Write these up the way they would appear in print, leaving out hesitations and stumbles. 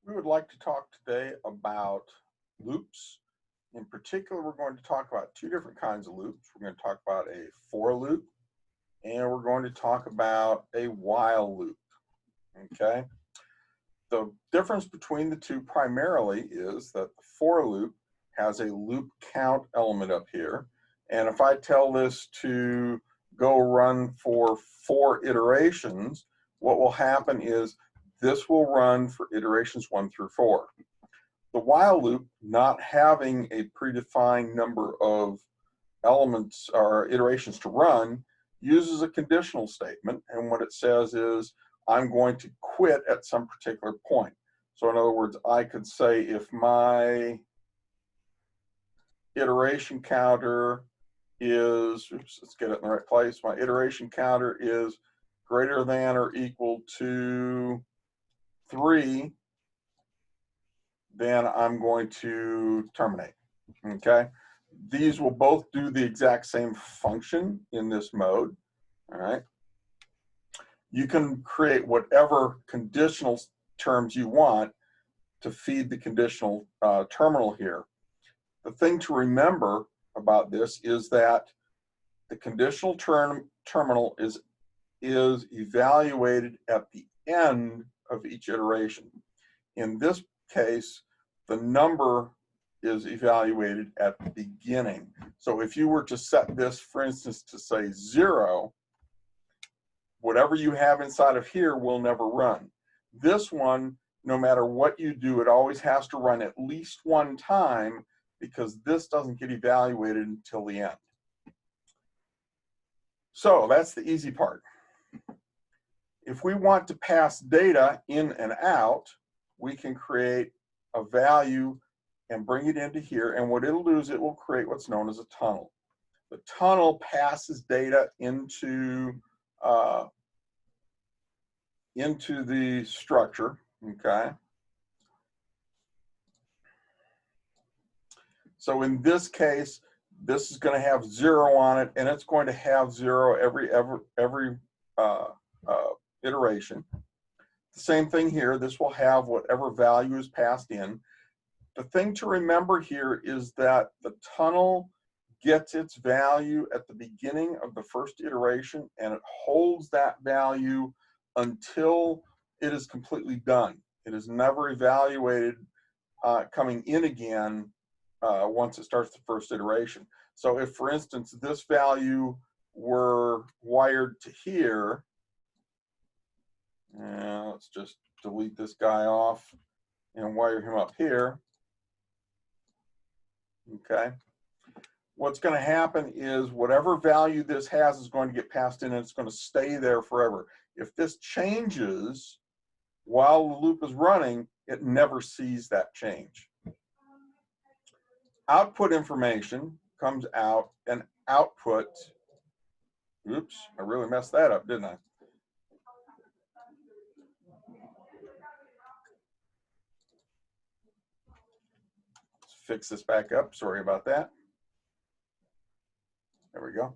We would like to talk today about loops. In particular, we're going to talk about two different kinds of loops. We're going to talk about a for loop, and we're going to talk about a while loop. Okay. The difference between the two primarily is that the for loop has a loop count element up here. And if I tell this to go run for 4 iterations, what will happen is this will run for iterations 1 through 4. The while loop, not having a predefined number of elements or iterations to run, uses a conditional statement. And what it says is, I'm going to quit at some particular point. So in other words, I could say if my iteration counter is, let's get it in the right place, my iteration counter is greater than or equal to 3, then I'm going to terminate. Okay. These will both do the exact same function in this mode. All right. You can create whatever conditional terms you want to feed the conditional terminal here. The thing to remember about this is that the conditional terminal is evaluated at the end of each iteration. In this case, the number is evaluated at the beginning. So if you were to set this, for instance, to say 0, whatever you have inside of here will never run. This one, no matter what you do, it always has to run at least one time because this doesn't get evaluated until the end. So that's the easy part. If we want to pass data in and out, we can create a value and bring it into here. And what it'll do is it will create what's known as a tunnel. The tunnel passes data into the structure, okay? So in this case, this is going to have 0 on it, and it's going to have 0 every iteration. The same thing here, this will have whatever value is passed in. The thing to remember here is that the tunnel gets its value at the beginning of the first iteration, and it holds that value until it is completely done. It is never evaluated coming in again once it starts the first iteration. So if, for instance, this value were wired to here, and let's just delete this guy off and wire him up here, okay? What's going to happen is whatever value this has is going to get passed in, and it's going to stay there forever. If this changes while the loop is running, it never sees that change. Output information comes out, and output, oops, I really messed that up, didn't I? Let's fix this back up, sorry about that. There we go.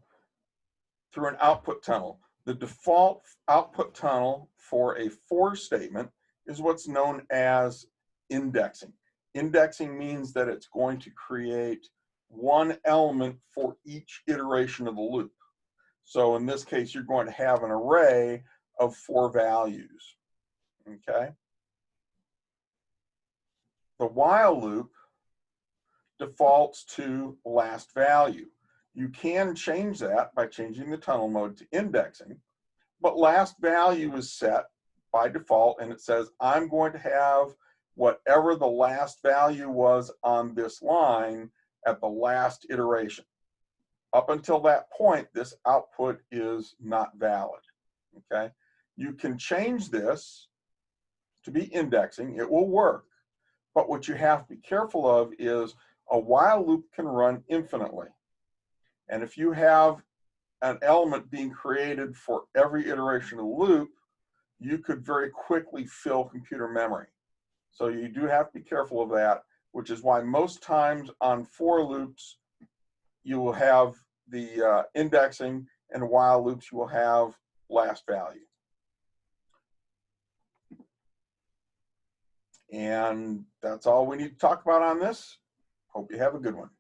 Through an output tunnel. The default output tunnel for a for statement is what's known as indexing. Indexing means that it's going to create one element for each iteration of the loop. So in this case, you're going to have an array of 4 values, okay? The while loop defaults to last value. You can change that by changing the tunnel mode to indexing, but last value is set by default, and it says, I'm going to have whatever the last value was on this line at the last iteration. Up until that point, this output is not valid, okay? You can change this to be indexing. It will work, but what you have to be careful of is a while loop can run infinitely. And if you have an element being created for every iteration of the loop, you could very quickly fill computer memory. So you do have to be careful of that, which is why most times on for loops, you will have the indexing, and while loops, you will have last value. And that's all we need to talk about on this. Hope you have a good one.